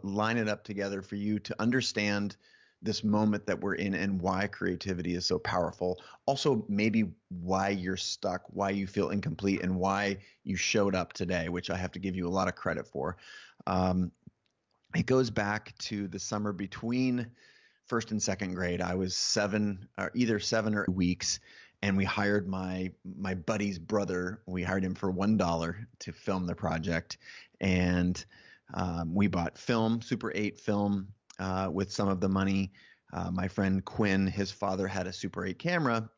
line it up together for you to understand this moment that we're in and why creativity is so powerful. Also, maybe why you're stuck, why you feel incomplete, and why you showed up today, which I have to give you a lot of credit for. Um, it goes back to the summer between first and second grade. I was seven, or either 7 or 8 weeks, and we hired my buddy's brother. We hired him for $1 to film the project, and we bought film, Super 8 film, with some of the money. My friend Quinn, his father had a Super 8 camera,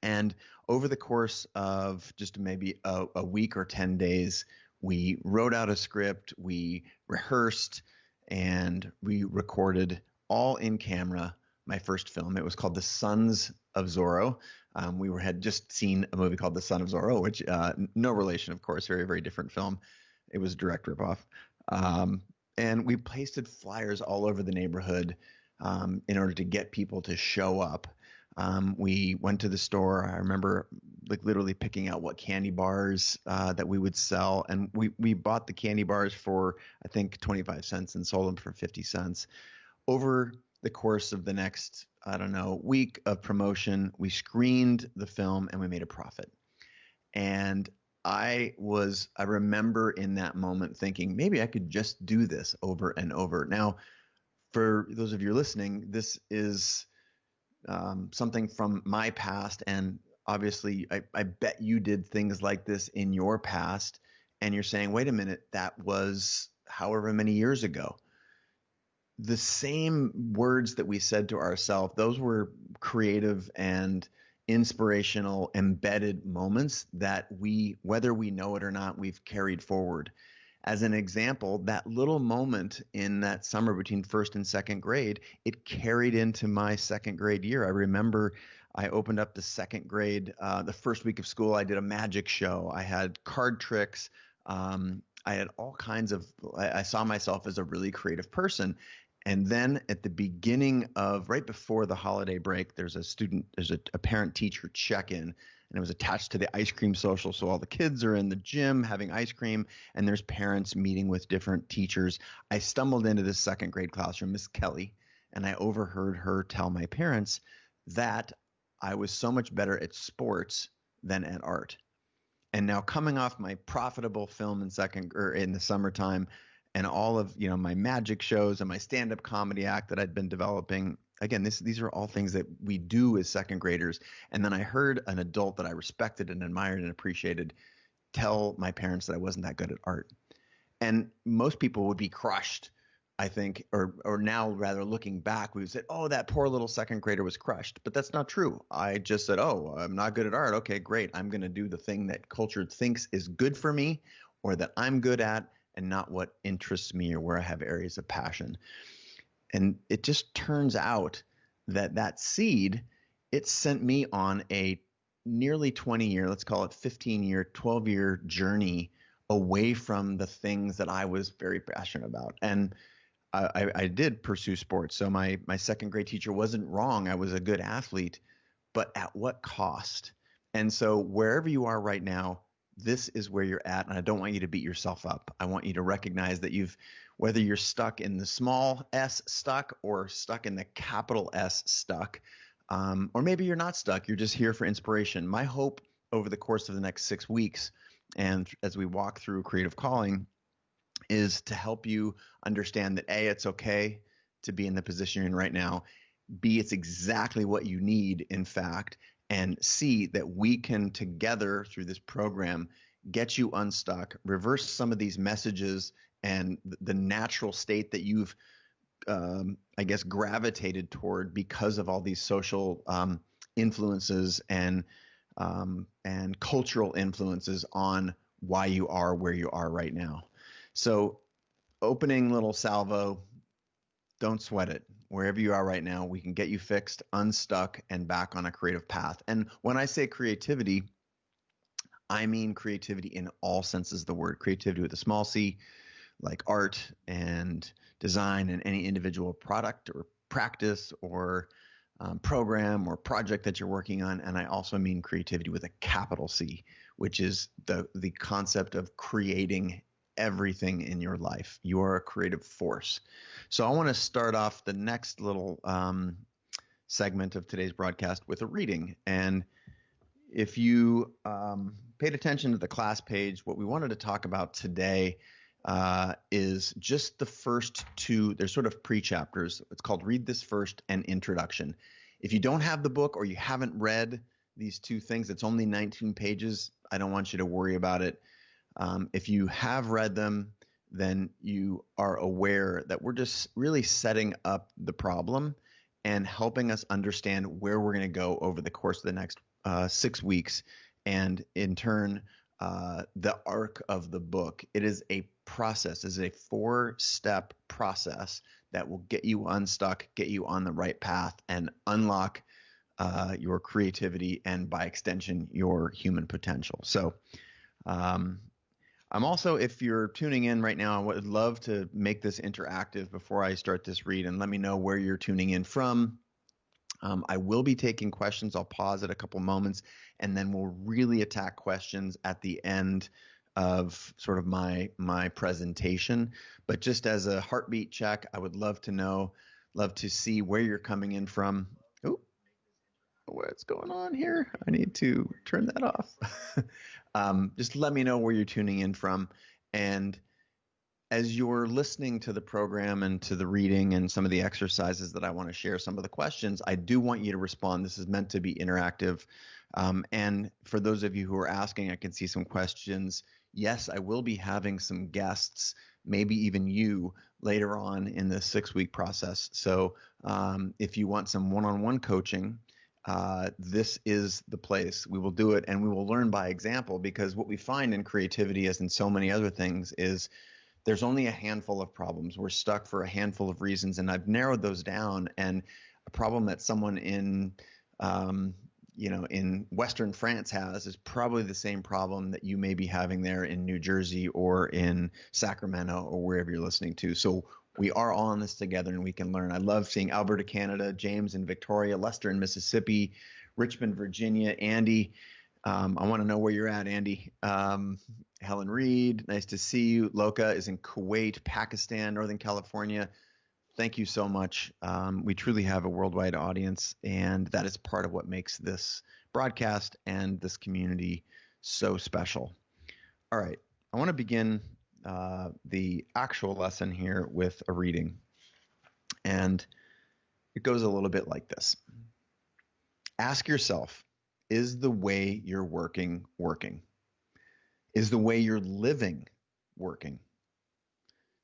and over the course of just maybe a week or 10 days, we wrote out a script, we rehearsed, and we recorded all in camera my first film. It was called The Sons of Zorro. Had just seen a movie called The Son of Zorro, which no relation, of course, very, very different film. It was a direct ripoff. And we pasted flyers all over the neighborhood in order to get people to show up. We went to the store. I remember like literally picking out what candy bars that we would sell. And we bought the candy bars for, I think, 25 cents and sold them for 50 cents. Over the course of the next, I don't know, week of promotion, we screened the film and we made a profit. And I remember in that moment thinking, maybe I could just do this over and over. Now, for those of you listening, this is something from my past. And obviously, I bet you did things like this in your past. And you're saying, wait a minute, that was however many years ago. The same words that we said to ourselves, those were creative and inspirational embedded moments that we, whether we know it or not, we've carried forward. As an example, that little moment in that summer between first and second grade, it carried into my second grade year. I remember I opened up the second grade, the first week of school, I did a magic show. I had card tricks. I had all kinds of, I saw myself as a really creative person. And then at the beginning of, right before the holiday break, there's a parent teacher check-in, and it was attached to the ice cream social. So all the kids are in the gym having ice cream, and there's parents meeting with different teachers. I stumbled into this second grade classroom, Miss Kelly, and I overheard her tell my parents that I was so much better at sports than at art. And now, coming off my profitable film in the summertime, and all of my magic shows and my stand-up comedy act that I'd been developing. Again, these are all things that we do as second graders. And then I heard an adult that I respected and admired and appreciated tell my parents that I wasn't that good at art. And most people would be crushed, I think, or now rather looking back, we would say, oh, that poor little second grader was crushed. But that's not true. I just said, oh, I'm not good at art. Okay, great. I'm going to do the thing that culture thinks is good for me or that I'm good at, and not what interests me or where I have areas of passion. And it just turns out that seed, it sent me on a nearly 20-year, let's call it 15-year, 12-year journey away from the things that I was very passionate about. And I did pursue sports. So my second grade teacher wasn't wrong. I was a good athlete, but at what cost? And so wherever you are right now, this is where you're at, and I don't want you to beat yourself up. I want you to recognize that whether you're stuck in the small s stuck or stuck in the capital S stuck, or maybe you're not stuck, you're just here for inspiration. My hope over the course of the next 6 weeks, and as we walk through Creative Calling, is to help you understand that A, it's okay to be in the position you're in right now. B, it's exactly what you need, in fact. And C, that we can together through this program get you unstuck, reverse some of these messages and the natural state that you've, I guess, gravitated toward because of all these social influences and cultural influences on why you are where you are right now. So, opening little salvo, don't sweat it. Wherever you are right now, we can get you fixed, unstuck, and back on a creative path. And when I say creativity, I mean creativity in all senses of the word. Creativity with a small c, like art and design and any individual product or practice or program or project that you're working on. And I also mean creativity with a capital C, which is the concept of creating everything in your life. You are a creative force. So I want to start off the next little segment of today's broadcast with a reading. And if you paid attention to the class page, what we wanted to talk about today is just the first two. They're sort of pre-chapters. It's called Read This First and Introduction. If you don't have the book or you haven't read these two things, it's only 19 pages. I don't want you to worry about it. If you have read them, then you are aware that we're just really setting up the problem and helping us understand where we're going to go over the course of the next 6 weeks, and in turn, the arc of the book. It is a process. It is a 4-step process that will get you unstuck, get you on the right path, and unlock your creativity and, by extension, your human potential. So I'm also, if you're tuning in right now, I would love to make this interactive before I start this read, and let me know where you're tuning in from. I will be taking questions. I'll pause at a couple moments, and then we'll really attack questions at the end of sort of my presentation. But just as a heartbeat check, I would love to see where you're coming in from. Oh, what's going on here? I need to turn that off. Just let me know where you're tuning in from. And as you're listening to the program and to the reading and some of the exercises that I want to share, some of the questions, I do want you to respond. This is meant to be interactive. And for those of you who are asking, I can see some questions. Yes, I will be having some guests, maybe even you, later on in the 6-week process. So if you want some one-on-one coaching, this is the place. We will do it, and we will learn by example, because what we find in creativity, as in so many other things, is there's only a handful of problems. We're stuck for a handful of reasons, and I've narrowed those down. And a problem that someone in Western France has is probably the same problem that you may be having there in New Jersey or in Sacramento or wherever you're listening to. So we are all in this together, and we can learn. I love seeing Alberta, Canada, James in Victoria, Lester in Mississippi, Richmond, Virginia, Andy. I want to know where you're at, Andy. Helen Reed, nice to see you. Loka is in Kuwait, Pakistan, Northern California. Thank you so much. We truly have a worldwide audience, and that is part of what makes this broadcast and this community so special. All right, I want to begin the actual lesson here with a reading, and it goes a little bit like this. Ask yourself, is the way you're working? Is the way you're living working?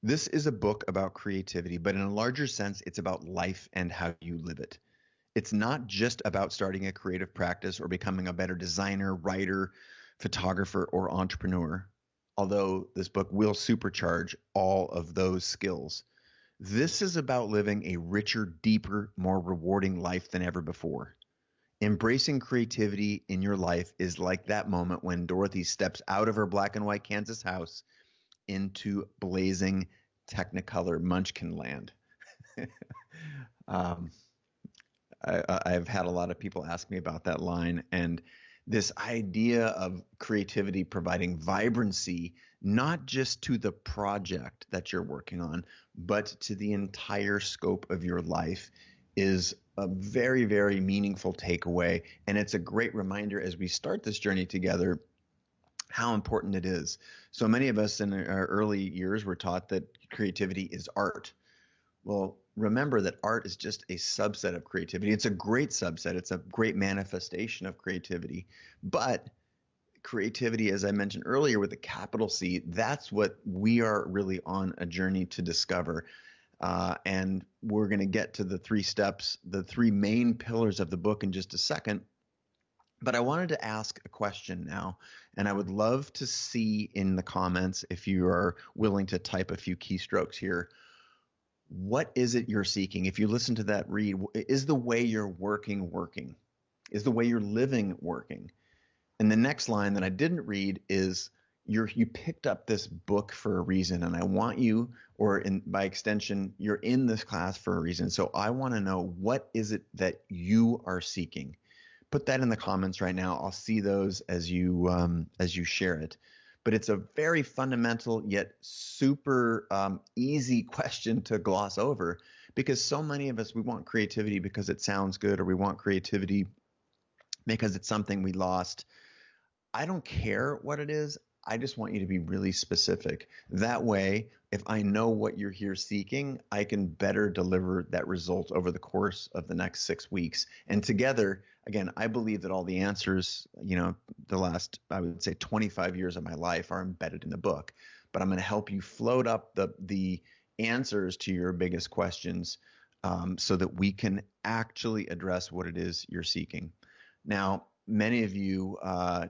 This is a book about creativity, but in a larger sense, it's about life and how you live it. It's not just about starting a creative practice or becoming a better designer, writer, photographer, or entrepreneur, although this book will supercharge all of those skills. This is about living a richer, deeper, more rewarding life than ever before. Embracing creativity in your life is like that moment when Dorothy steps out of her black and white Kansas house into blazing Technicolor Munchkin land. I've had a lot of people ask me about that line, and this idea of creativity providing vibrancy, not just to the project that you're working on, but to the entire scope of your life, is a very, very meaningful takeaway. And it's a great reminder as we start this journey together how important it is. So many of us in our early years were taught that creativity is art. Well, remember that art is just a subset of creativity. It's a great subset. It's a great manifestation of creativity. But creativity, as I mentioned earlier, with a capital C, that's what we are really on a journey to discover. And we're going to get to the 3 steps, the 3 main pillars of the book in just a second. But I wanted to ask a question now, and I would love to see in the comments, if you are willing to type a few keystrokes here, what is it you're seeking? If you listen to that read, is the way you're working? Is the way you're living working? And the next line that I didn't read is, you picked up this book for a reason, and I want you, or by extension, you're in this class for a reason. So I want to know, what is it that you are seeking? Put that in the comments right now. I'll see those as you share it. but it's a very fundamental yet super easy question to gloss over, because so many of us, we want creativity because it sounds good, or we want creativity because it's something we lost. I don't care what it is. I just want you to be really specific. That way, if I know what you're here seeking, I can better deliver that result over the course of the next 6 weeks. And together, again, I believe that all the answers, the last, I would say 25 years of my life are embedded in the book. But I'm going to help you float up the answers to your biggest questions, so that we can actually address what it is you're seeking. Now, many of you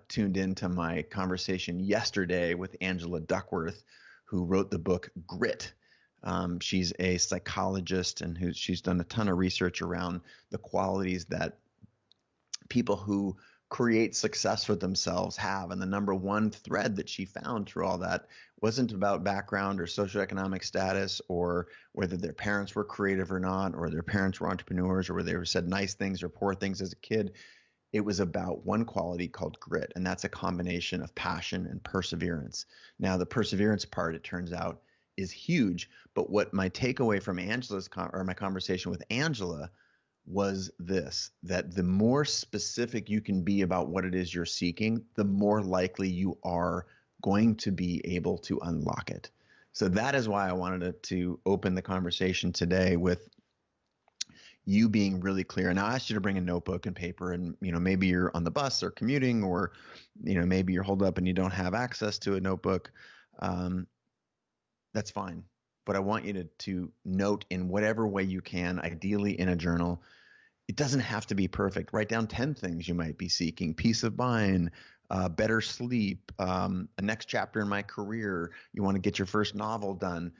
tuned into my conversation yesterday with Angela Duckworth, who wrote the book Grit. She's a psychologist, and she's done a ton of research around the qualities that people who create success for themselves have. And the number one thread that she found through all that wasn't about background or socioeconomic status, or whether their parents were creative or not, or their parents were entrepreneurs, or whether they said nice things or poor things as a kid. It was about one quality called grit, and that's a combination of passion and perseverance. Now, the perseverance part, it turns out, is huge. But what my takeaway from my conversation with Angela was this: that the more specific you can be about what it is you're seeking, the more likely you are going to be able to unlock it. So that is why I wanted to open the conversation today with you being really clear. And I asked you to bring a notebook and paper, and maybe you're on the bus or commuting, or maybe you're holed up and you don't have access to a notebook. That's fine. But I want you to note in whatever way you can, ideally in a journal. It doesn't have to be perfect. Write down 10 things you might be seeking: peace of mind, better sleep, a next chapter in my career. You want to get your first novel done.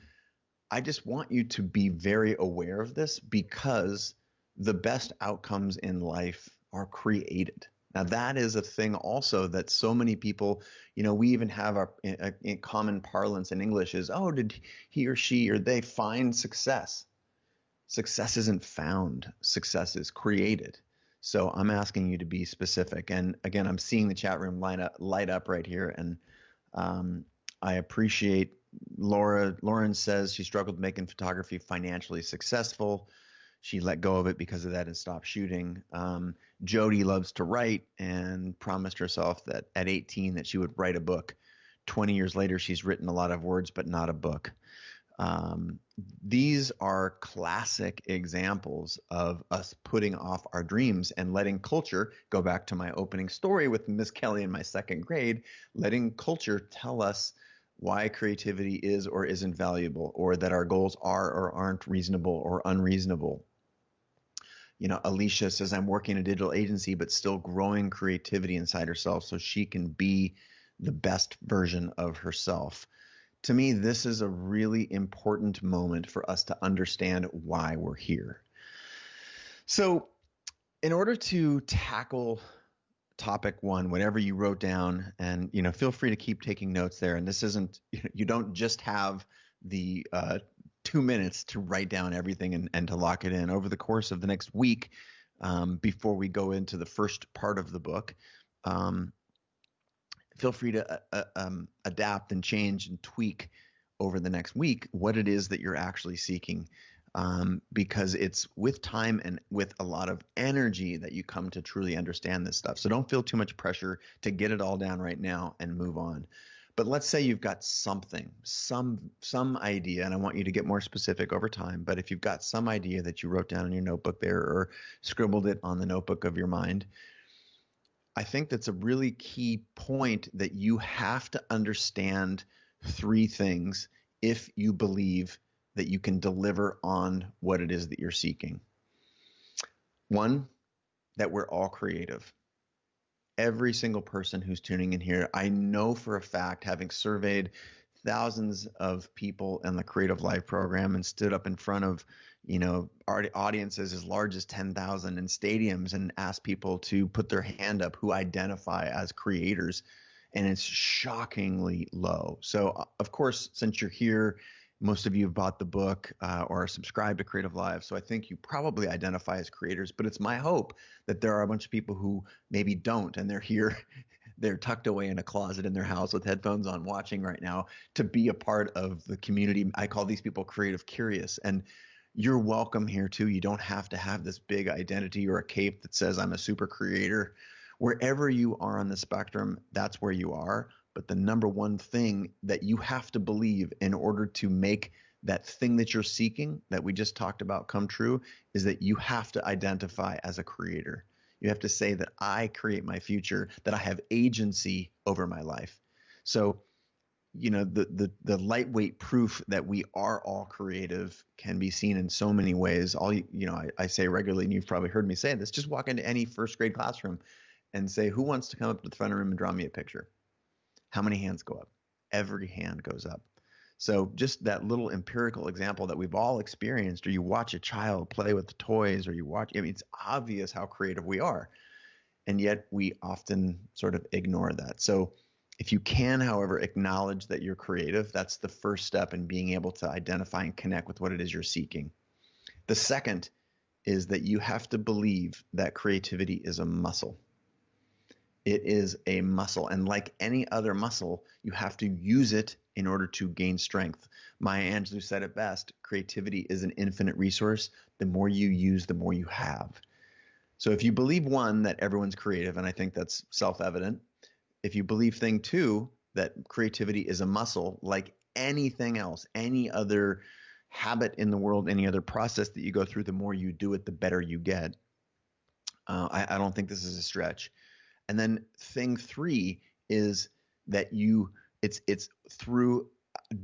I just want you to be very aware of this, because the best outcomes in life are created. Now, that is a thing also that so many people, we even have a common parlance in English is, oh, did he or she or they find success? Success isn't found. Success is created. So I'm asking you to be specific. And again, I'm seeing the chat room light up right here. And I appreciate Laura. Lauren says she struggled making photography financially successful. She let go of it because of that and stopped shooting. Jody loves to write and promised herself that at 18 that she would write a book. 20 years later, she's written a lot of words, but not a book. These are classic examples of us putting off our dreams and letting culture, go back to my opening story with Miss Kelly in my second grade, letting culture tell us why creativity is or isn't valuable, or that our goals are or aren't reasonable or unreasonable. Alicia says, I'm working in a digital agency, but still growing creativity inside herself so she can be the best version of herself. To me, this is a really important moment for us to understand why we're here. So in order to tackle topic one, whatever you wrote down, and feel free to keep taking notes there. And this isn't, you don't just have the 2 minutes to write down everything and to lock it in. Over the course of the next week, before we go into the first part of the book, feel free to adapt and change and tweak over the next week what it is that you're actually seeking, because it's with time and with a lot of energy that you come to truly understand this stuff. So don't feel too much pressure to get it all down right now and move on. But let's say you've got something, some idea, and I want you to get more specific over time. But if you've got some idea that you wrote down in your notebook there, or scribbled it on the notebook of your mind, I think that's a really key point, that you have to understand 3 things if you believe that you can deliver on what it is that you're seeking. 1, that we're all creative. Every single person who's tuning in here, I know for a fact, having surveyed thousands of people in the Creative Life program and stood up in front of audiences as large as 10,000 in stadiums and asked people to put their hand up who identify as creators, and it's shockingly low. So of course, since you're here, most of you have bought the book or are subscribed to Creative Live, so I think you probably identify as creators. But it's my hope that there are a bunch of people who maybe don't, and they're here they're tucked away in a closet in their house with headphones on watching right now to be a part of the community. I call these people creative curious. And you're welcome here too. You don't have to have this big identity or a cape that says I'm a super creator. Wherever you are on the spectrum, that's where you are. But the number one thing that you have to believe in order to make that thing that you're seeking that we just talked about come true is that you have to identify as a creator. You have to say that I create my future, that I have agency over my life. So, the lightweight proof that we are all creative can be seen in so many ways. I say regularly, and you've probably heard me say this, just walk into any first grade classroom and say, who wants to come up to the front of the room and draw me a picture? How many hands go up? Every hand goes up. So just that little empirical example that we've all experienced, or you watch a child play with the toys, or it's obvious how creative we are. And yet we often sort of ignore that. So if you can, however, acknowledge that you're creative, that's the first step in being able to identify and connect with what it is you're seeking. The second is that you have to believe that creativity is a muscle. It is a muscle. And like any other muscle, you have to use it in order to gain strength. Maya Angelou said it best, creativity is an infinite resource. The more you use, the more you have. So if you believe one, that everyone's creative, and I think that's self-evident. If you believe thing two, that creativity is a muscle, like anything else, any other habit in the world, any other process that you go through, the more you do it, the better you get. I don't think this is a stretch. And then thing three is that it's through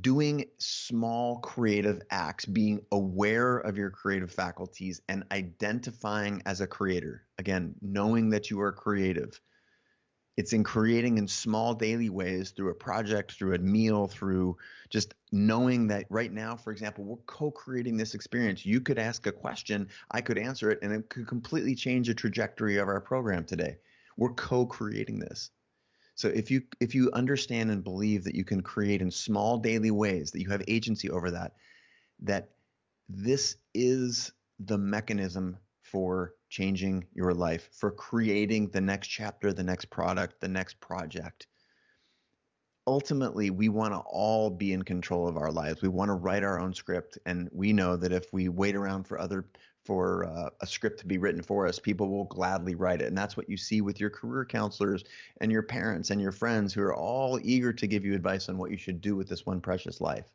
doing small creative acts, being aware of your creative faculties and identifying as a creator. Again, knowing that you are creative. It's in creating in small daily ways through a project, through a meal, through just knowing that right now, for example, we're co-creating this experience. You could ask a question, I could answer it, and it could completely change the trajectory of our program today. We're co-creating this. So if you understand and believe that you can create in small daily ways, that you have agency over that this is the mechanism for changing your life, for creating the next chapter, the next product, the next project. Ultimately, we want to all be in control of our lives. We want to write our own script, and we know that if we wait around for a script to be written for us, people will gladly write it. And that's what you see with your career counselors and your parents and your friends, who are all eager to give you advice on what you should do with this one precious life.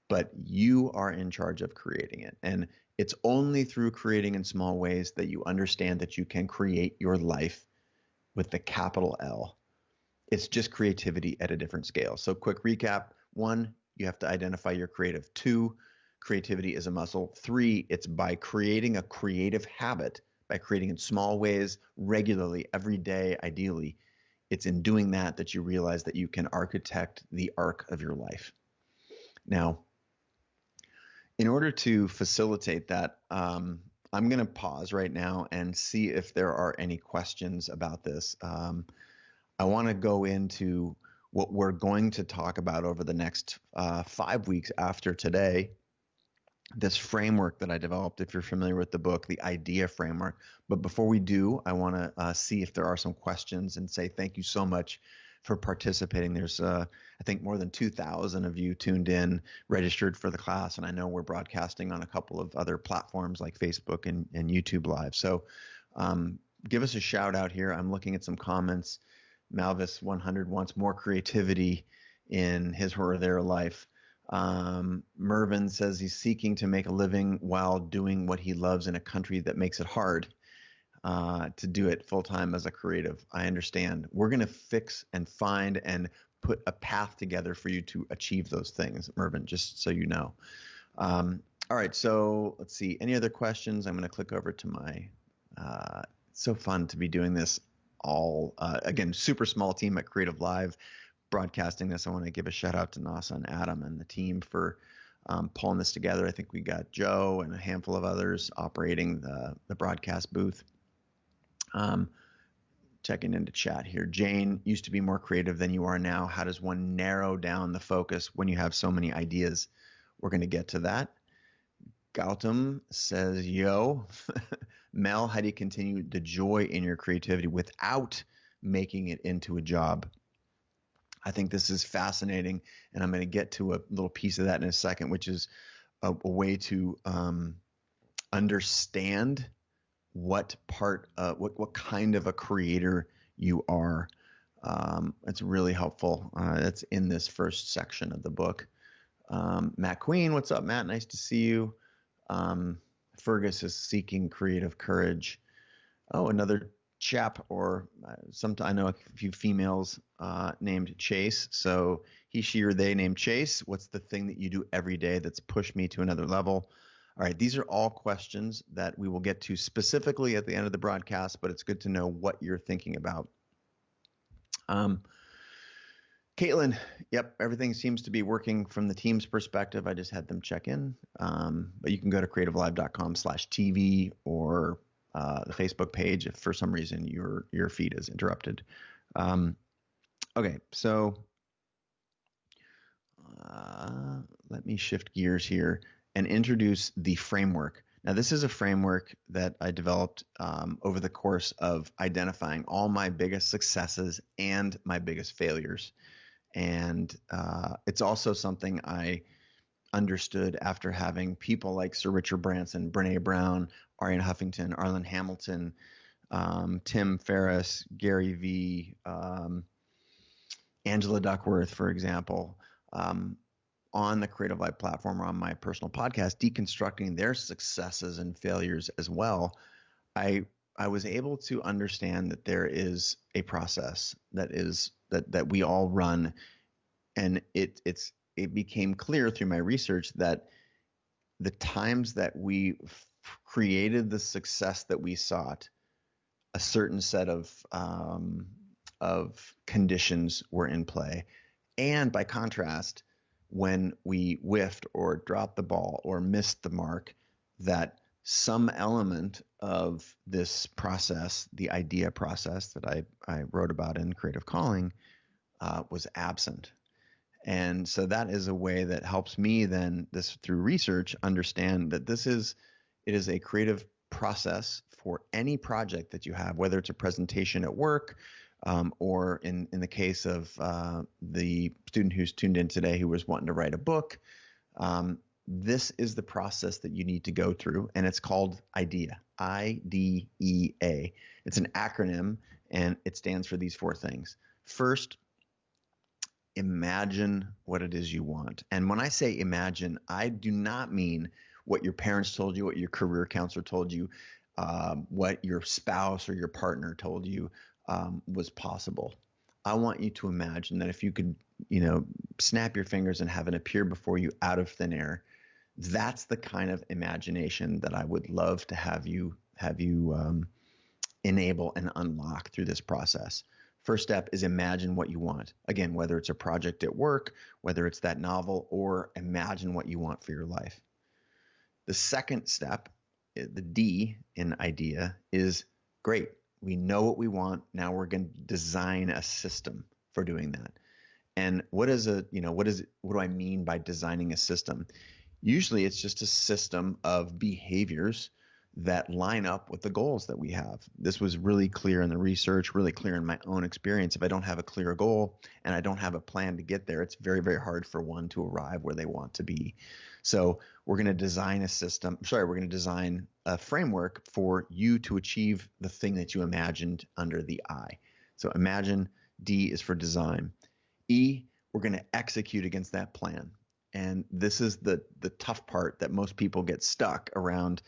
But you are in charge of creating it. And it's only through creating in small ways that you understand that you can create your life with the capital L. It's just creativity at a different scale. So quick recap. 1, you have to identify your creative. 2, creativity is a muscle. 3, it's by creating a creative habit, by creating in small ways, regularly, every day, ideally. It's in doing that you realize that you can architect the arc of your life. Now, in order to facilitate that, I'm going to pause right now and see if there are any questions about this. I want to go into what we're going to talk about over the next 5 weeks after today, this framework that I developed, if you're familiar with the book, the idea framework. But before we do, I want to see if there are some questions and say thank you so much for participating. There's, I think, more than 2,000 of you tuned in, registered for the class, and I know we're broadcasting on a couple of other platforms like Facebook and YouTube Live. So give us a shout out here. I'm looking at some comments. Malvis 100 wants more creativity in his or their life. Mervin says he's seeking to make a living while doing what he loves in a country that makes it hard to do it full time as a creative. I understand. We're going to fix and find and put a path together for you to achieve those things, Mervin, just so you know. All right, so let's see. Any other questions? I'm going to click over to my, it's so fun to be doing this all, again, super small team at Creative Live broadcasting this. I want to give a shout out to Nasa and Adam and the team for pulling this together. I think we got Joe and a handful of others operating the broadcast booth. Checking into chat here. Jane, used to be more creative than you are now. How does one narrow down the focus when you have so many ideas? We're going to get to that. Gautam says, yo. Mel, how do you continue the joy in your creativity without making it into a job. I think this is fascinating, and I'm going to get to a little piece of that in a second, which is a way to understand what kind of a creator you are. It's really helpful. That's in this first section of the book. Matt Queen, what's up, Matt? Nice to see you. Fergus is seeking creative courage. Oh, another chap, or I know a few females named Chase. So he, she, or they named Chase. What's the thing that you do every day that's pushed me to another level? All right, these are all questions that we will get to specifically at the end of the broadcast, but it's good to know what you're thinking about. Caitlin, yep, everything seems to be working from the team's perspective. I just had them check in, but you can go to creativelive.com/TV or the Facebook page if for some reason your feed is interrupted. Okay, so let me shift gears here and introduce the framework. Now, this is a framework that I developed over the course of identifying all my biggest successes and my biggest failures. And it's also something I understood after having people like Sir Richard Branson, Brene Brown, Ariane Huffington, Arlen Hamilton, Tim Ferriss, Gary Vee, Angela Duckworth, for example, on the Creative Life platform or on my personal podcast, deconstructing their successes and failures as well. I was able to understand that there is a process that we all run, and it became clear through my research that the times that we created the success that we sought, a certain set of conditions were in play, and by contrast, when we whiffed or dropped the ball or missed the mark, that some element of this process, the idea process that I wrote about in Creative Calling, was absent. And so that is a way that helps me then, this through research, understand that it is a creative process for any project that you have, whether it's a presentation at work, or in the case of the student who's tuned in today who was wanting to write a book. This is the process that you need to go through, and it's called IDEA, IDEA. It's an acronym, and it stands for these four things. First, imagine what it is you want. And when I say imagine, I do not mean what your parents told you, what your career counselor told you, what your spouse or your partner told you was possible. I want you to imagine that if you could, snap your fingers and have it appear before you out of thin air. That's the kind of imagination that I would love to have you enable and unlock through this process. First step is imagine what you want. Again, whether it's a project at work, whether it's that novel, or imagine what you want for your life. The second step, the D in IDEA, is great. We know what we want. Now we're going to design a system for doing that. And what do I mean by designing a system? Usually it's just a system of behaviors that line up with the goals that we have. This was really clear in the research, really clear in my own experience. If I don't have a clear goal and I don't have a plan to get there, it's very, very hard for one to arrive where they want to be. So we're going to design a framework for you to achieve the thing that you imagined under the I. So imagine, D is for design. E, we're going to execute against that plan. And this is the tough part that most people get stuck around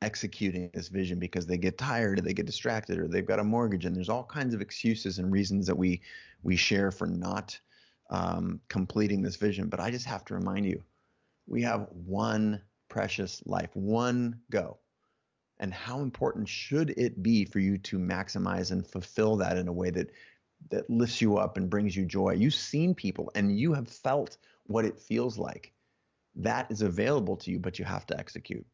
executing this vision because they get tired or they get distracted or they've got a mortgage, and there's all kinds of excuses and reasons that we share for not completing this vision. But I just have to remind you, we have one precious life, one go. And how important should it be for you to maximize and fulfill that in a way that lifts you up and brings you joy? You've seen people and you have felt what it feels like. That is available to you, but you have to execute.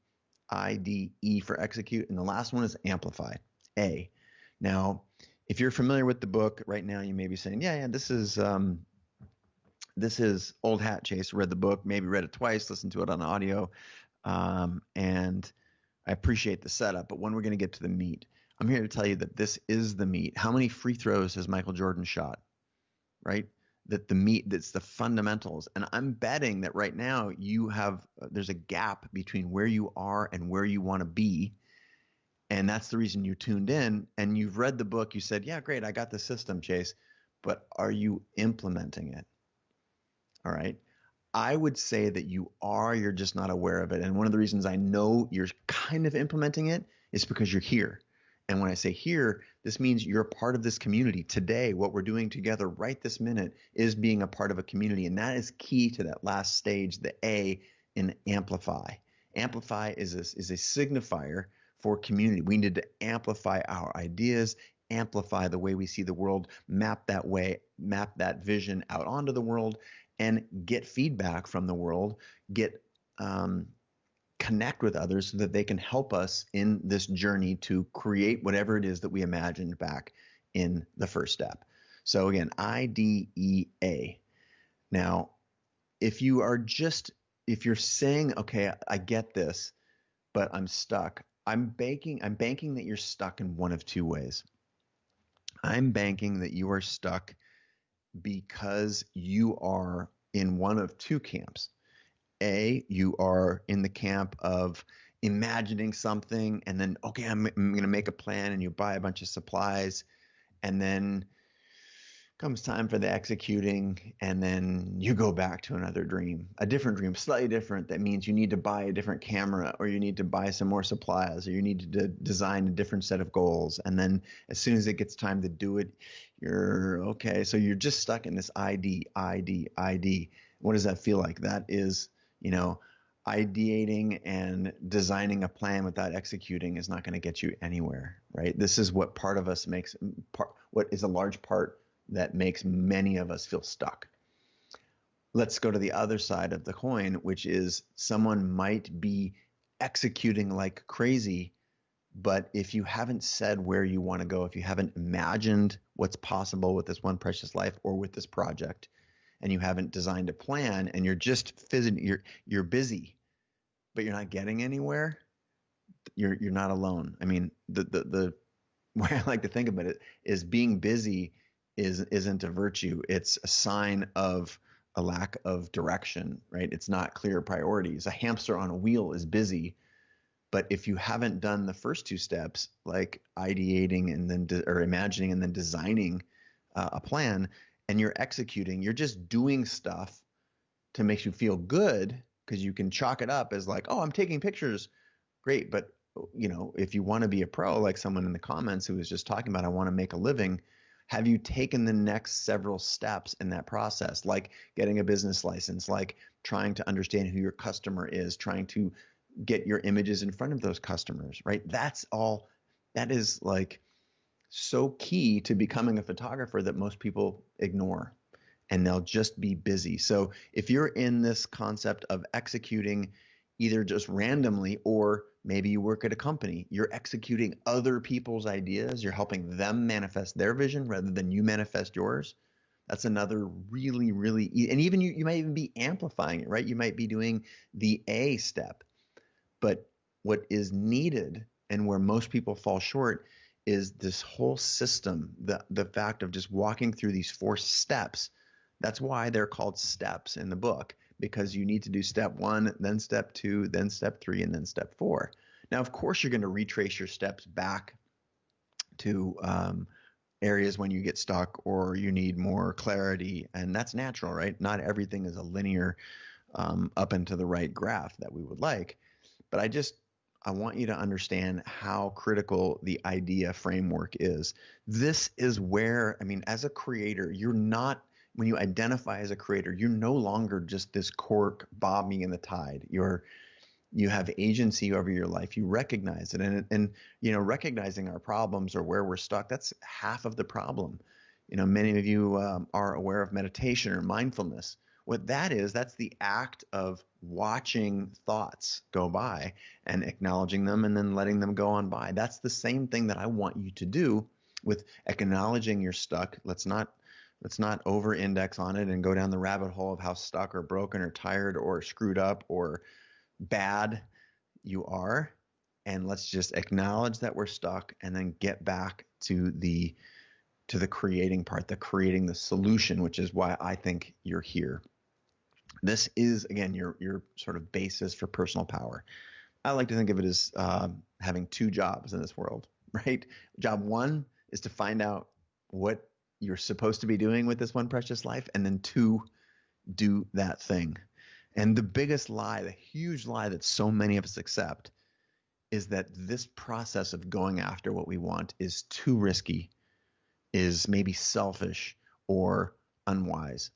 IDE for execute. And the last one is amplify, A. Now, if you're familiar with the book right now, you may be saying, yeah, this is old hat, Chase. Read the book, maybe read it twice, listened to it on audio. And I appreciate the setup, but when we're going to get to the meat, I'm here to tell you that this is the meat. How many free throws has Michael Jordan shot? Right? That the meat, that's the fundamentals. And I'm betting that right now there's a gap between where you are and where you want to be. And that's the reason you tuned in and you've read the book. You said, yeah, great, I got the system, Chase, but are you implementing it? All right. I would say that you're just not aware of it. And one of the reasons I know you're kind of implementing it is because you're here. And when I say here, this means you're a part of this community. Today, what we're doing together right this minute is being a part of a community. And that is key to that last stage, the A in amplify. Amplify is a signifier for community. We need to amplify our ideas, amplify the way we see the world, map that vision out onto the world, and get feedback from the world, connect with others so that they can help us in this journey to create whatever it is that we imagined back in the first step. So again, IDEA. Now, if you're saying, okay, I get this, but I'm stuck, I'm banking that you're stuck in one of two ways. I'm banking that you are stuck because you are in one of two camps. A, you are in the camp of imagining something and then, okay, I'm going to make a plan, and you buy a bunch of supplies, and then comes time for the executing, and then you go back to another dream, a different dream, slightly different. That means you need to buy a different camera, or you need to buy some more supplies, or you need to design a different set of goals. And then as soon as it gets time to do it, you're okay. So you're just stuck in this ID. What does that feel like? That is, ideating and designing a plan without executing is not going to get you anywhere, right? This is what what is a large part that makes many of us feel stuck. Let's go to the other side of the coin, which is someone might be executing like crazy, but if you haven't said where you want to go, if you haven't imagined what's possible with this one precious life or with this project, and you haven't designed a plan, and you're just you're busy, but you're not getting anywhere, you're not alone. I mean, the way I like to think about it is being busy isn't a virtue. It's a sign of a lack of direction, right? It's not clear priorities. A hamster on a wheel is busy, but if you haven't done the first two steps, like ideating and then or imagining and then designing a plan, and you're executing, you're just doing stuff to make you feel good, because you can chalk it up as like, oh, I'm taking pictures. Great. But if you want to be a pro, like someone in the comments who was just talking about, I want to make a living, have you taken the next several steps in that process, like getting a business license, like trying to understand who your customer is, trying to get your images in front of those customers, right? That is like so key to becoming a photographer that most people ignore, and they'll just be busy. So if you're in this concept of executing either just randomly, or maybe you work at a company, you're executing other people's ideas, you're helping them manifest their vision rather than you manifest yours. That's another really, really, and even you might even be amplifying it, right? You might be doing the A step. But what is needed, and where most people fall short, is this whole system, the fact of just walking through these 4 steps. That's why they're called steps in the book, because you need to do step 1, then step 2, then step 3, and then step 4. Now, of course, you're going to retrace your steps back to areas when you get stuck or you need more clarity, and that's natural, right? Not everything is a linear up and to the right graph that we would like, but I want you to understand how critical the idea framework is. This is where, as a creator, when you identify as a creator, you're no longer just this cork bobbing in the tide. You have agency over your life. You recognize it, and recognizing our problems or where we're stuck, that's half of the problem. Many of you are aware of meditation or mindfulness. What that is, that's the act of watching thoughts go by and acknowledging them and then letting them go on by. That's the same thing that I want you to do with acknowledging you're stuck. Let's not over-index on it and go down the rabbit hole of how stuck or broken or tired or screwed up or bad you are. and let's just acknowledge that we're stuck and then get back to the creating part, the creating the solution, which is why I think you're here. This is, again, your sort of basis for personal power. I like to think of it as having two jobs in this world, right? Job one is to find out what you're supposed to be doing with this one precious life, and then two, do that thing. And the biggest lie, the huge lie that so many of us accept, is that this process of going after what we want is too risky, is maybe selfish or unwise.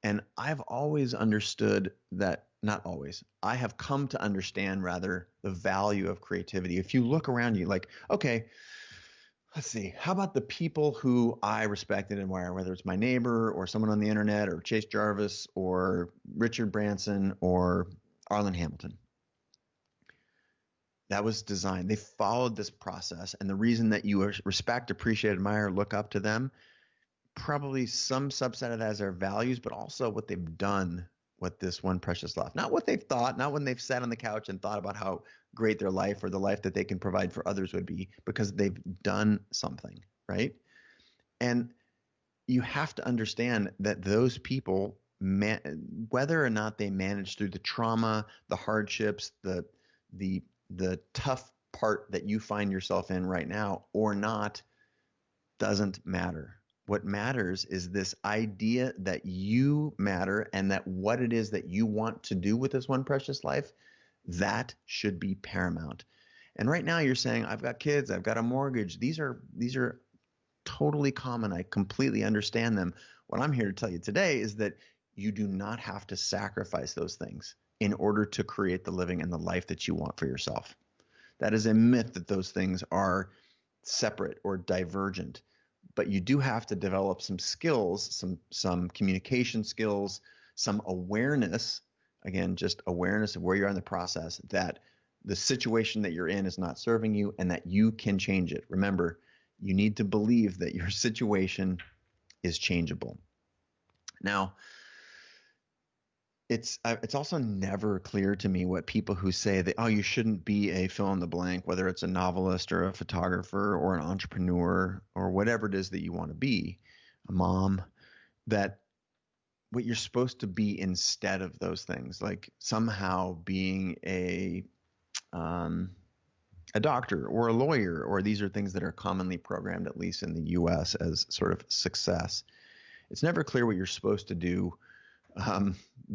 And I've always understood that, not always, I have come to understand rather the value of creativity. If you look around you, like, okay, let's see, how about the people who I respect and admire, whether it's my neighbor or someone on the internet or Chase Jarvis or Richard Branson or Arlen Hamilton? That was designed. They followed this process. And the reason that you respect, appreciate, admire, look up to them, probably some subset of that is their values, but also what they've done with this one precious life. Not what they've thought, not when they've sat on the couch and thought about how great their life or the life that they can provide for others would be, because they've done something, right? And you have to understand that those people, whether or not they manage through the trauma, the hardships, the tough part that you find yourself in right now or not, doesn't matter. What matters is this idea that you matter and that what it is that you want to do with this one precious life, that should be paramount. And right now you're saying, I've got kids, I've got a mortgage. These are totally common. I completely understand them. What I'm here to tell you today is that you do not have to sacrifice those things in order to create the living and the life that you want for yourself. That is a myth that those things are separate or divergent. But you do have to develop some skills, some communication skills, some awareness, again, just awareness of where you're in the process, that the situation that you're in is not serving you and that you can change it. Remember, you need to believe that your situation is changeable. Now, it's also never clear to me what people who say that, oh, you shouldn't be a fill in the blank, whether it's a novelist or a photographer or an entrepreneur or whatever it is that you want to be, a mom, that what you're supposed to be instead of those things, like somehow being a doctor or a lawyer, or these are things that are commonly programmed, at least in the US, as sort of success. It's never clear what you're supposed to do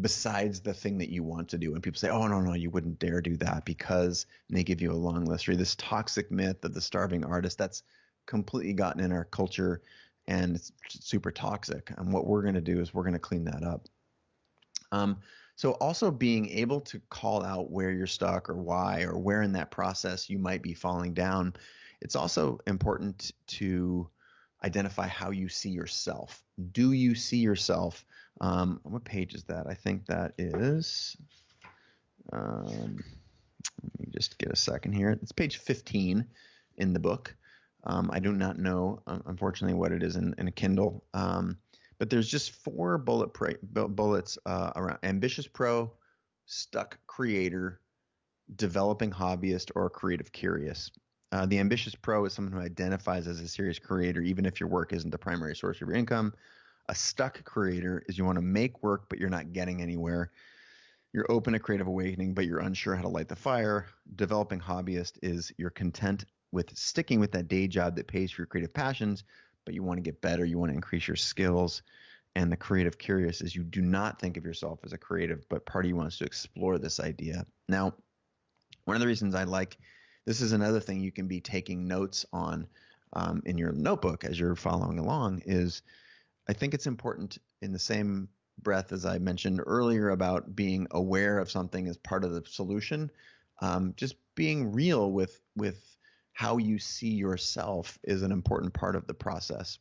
besides the thing that you want to do. And people say, oh, no, you wouldn't dare do that because, and they give you a long list. Or this toxic myth of the starving artist, that's completely gotten in our culture and it's super toxic. And what we're going to do is we're going to clean that up. So also being able to call out where you're stuck or why, or where in that process you might be falling down. It's also important to identify how you see yourself. Do you see yourself? What page is that? I think that is, let me just get a second here. It's page 15 in the book. I do not know, unfortunately, what it is in a Kindle. But there's just 4 bullets around ambitious pro, stuck creator, developing hobbyist, or creative curious. The ambitious pro is someone who identifies as a serious creator, even if your work isn't the primary source of your income. A stuck creator is you want to make work, but you're not getting anywhere. You're open to creative awakening, but you're unsure how to light the fire. Developing hobbyist is you're content with sticking with that day job that pays for your creative passions, but you want to get better. You want to increase your skills. And the creative curious is you do not think of yourself as a creative, but part of you wants to explore this idea. Now, one of the reasons I like this is another thing you can be taking notes on in your notebook as you're following along is I think it's important in the same breath as I mentioned earlier about being aware of something as part of the solution, just being real with how you see yourself is an important part of the process.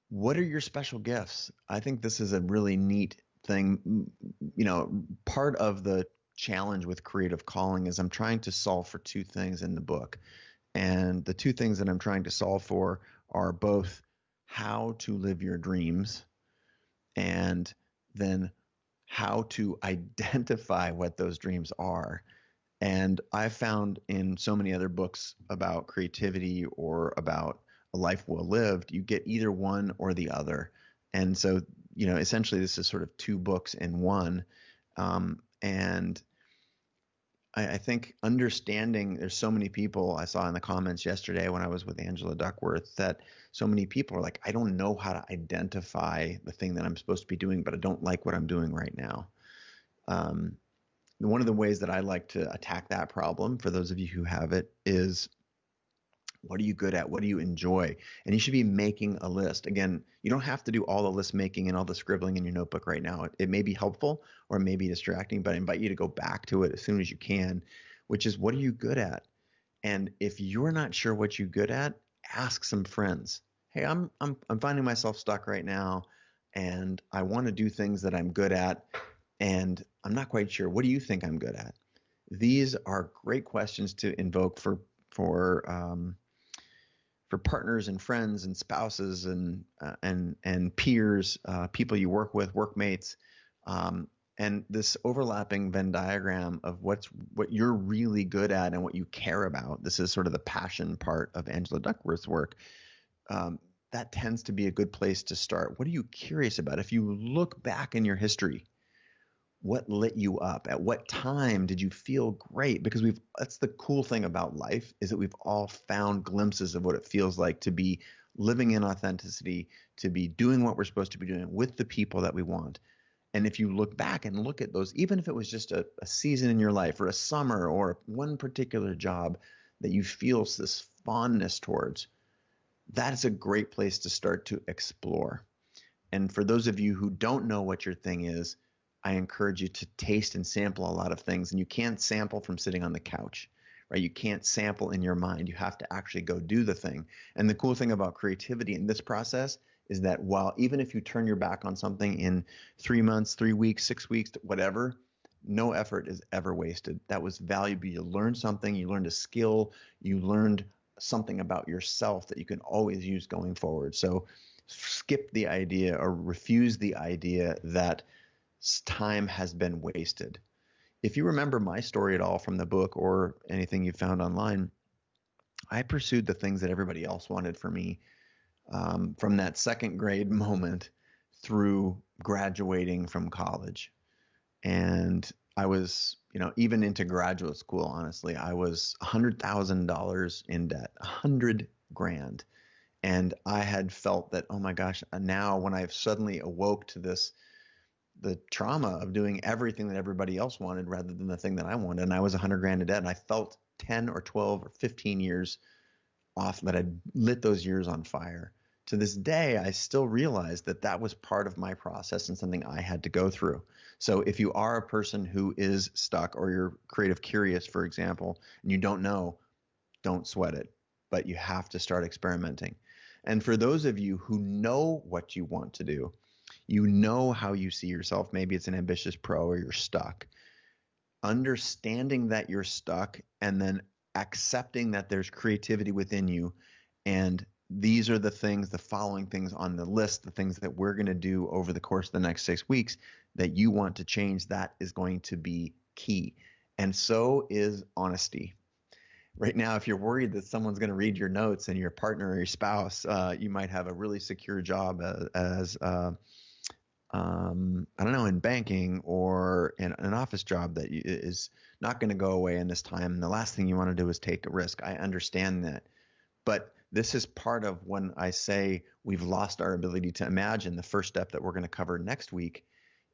What are your special gifts? I think this is a really neat thing. You know, part of the challenge with creative calling is I'm trying to solve for 2 things in the book. And the 2 things that I'm trying to solve for are both how to live your dreams and then how to identify what those dreams are. And I've found in so many other books about creativity or about a life well lived, you get either one or the other. And so, essentially this is sort of two books in one. And I think understanding, there's so many people I saw in the comments yesterday when I was with Angela Duckworth, that so many people are like, I don't know how to identify the thing that I'm supposed to be doing, but I don't like what I'm doing right now. One of the ways that I like to attack that problem, for those of you who have it, is what are you good at? What do you enjoy? And you should be making a list. Again, you don't have to do all the list making and all the scribbling in your notebook right now. It may be helpful or it may be distracting, but I invite you to go back to it as soon as you can, which is, what are you good at? And if you're not sure what you're good at, ask some friends. Hey, I'm finding myself stuck right now, and I want to do things that I'm good at, and I'm not quite sure. What do you think I'm good at? These are great questions to invoke for partners and friends and spouses and peers, people you work with, workmates, and this overlapping Venn diagram of what you're really good at and what you care about. This is sort of the passion part of Angela Duckworth's work. That tends to be a good place to start. What are you curious about? If you look back in your history, what lit you up? At what time did you feel great? Because that's the cool thing about life, is that we've all found glimpses of what it feels like to be living in authenticity, to be doing what we're supposed to be doing with the people that we want. And if you look back and look at those, even if it was just a season in your life or a summer or one particular job that you feel this fondness towards, that is a great place to start to explore. And for those of you who don't know what your thing is, I encourage you to taste and sample a lot of things. And you can't sample from sitting on the couch, right? You can't sample in your mind. You have to actually go do the thing. And the cool thing about creativity in this process is that even if you turn your back on something in 3 months, 3 weeks, 6 weeks, whatever, no effort is ever wasted. That was valuable. You learned something, you learned a skill, you learned something about yourself that you can always use going forward. So skip the idea or refuse the idea that time has been wasted. If you remember my story at all from the book or anything you found online, I pursued the things that everybody else wanted for me, from that second grade moment through graduating from college. And I was, even into graduate school, honestly, I was $100,000 in debt, $100,000. And I had felt that, oh my gosh, now when I've suddenly awoke to the trauma of doing everything that everybody else wanted rather than the thing that I wanted, and I was $100,000 in debt, and I felt 10 or 12 or 15 years off, that I'd lit those years on fire. To this day, I still realize that was part of my process and something I had to go through. So if you are a person who is stuck, or you're creative curious, for example, and you don't know, don't sweat it, but you have to start experimenting. And for those of you who know what you want to do, you know how you see yourself, maybe it's an ambitious pro or you're stuck, understanding that you're stuck and then accepting that there's creativity within you. And these are the following things on the list, the things that we're going to do over the course of the next 6 weeks that you want to change. That is going to be key. And so is honesty. Right now, if you're worried that someone's going to read your notes and your partner or your spouse, you might have a really secure job as I don't know, in banking or in an office job that is not going to go away in this time. And the last thing you want to do is take a risk. I understand that. But this is part of when I say we've lost our ability to imagine. The first step that we're going to cover next week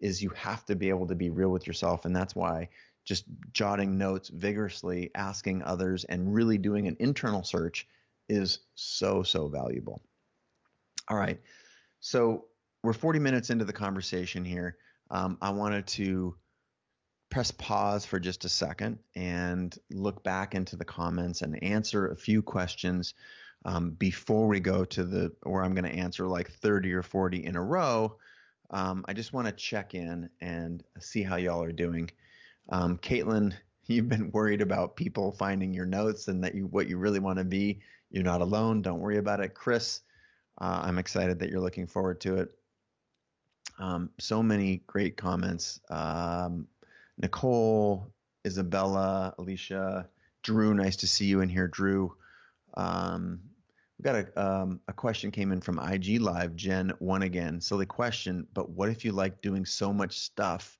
is you have to be able to be real with yourself. And that's why just jotting notes vigorously, asking others, and really doing an internal search is so, so valuable. All right. So we're 40 minutes into the conversation here. I wanted to press pause for just a second and look back into the comments and answer a few questions before we go to where I'm going to answer like 30 or 40 in a row. I just want to check in and see how y'all are doing. Caitlin, you've been worried about people finding your notes and that what you really want to be. You're not alone. Don't worry about it. Chris, I'm excited that you're looking forward to it. So many great comments. Nicole Isabella, Alicia, Drew. Nice to see you in here, Drew. Um, we got a question came in from IG Live, Jen one again. Silly question, but what if you like doing so much stuff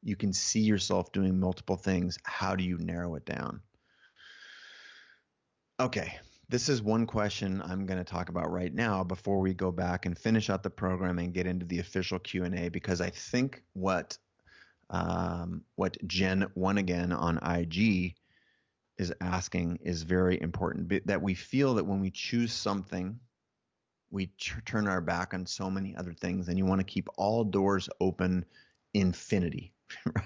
you can see yourself doing multiple things? How do you narrow it down? Okay, this is one question I'm going to talk about right now before we go back and finish out the program and get into the official Q&A, because I think what Jen one again on IG is asking is very important. That we feel that when we choose something, we turn our back on so many other things, and you want to keep all doors open infinity,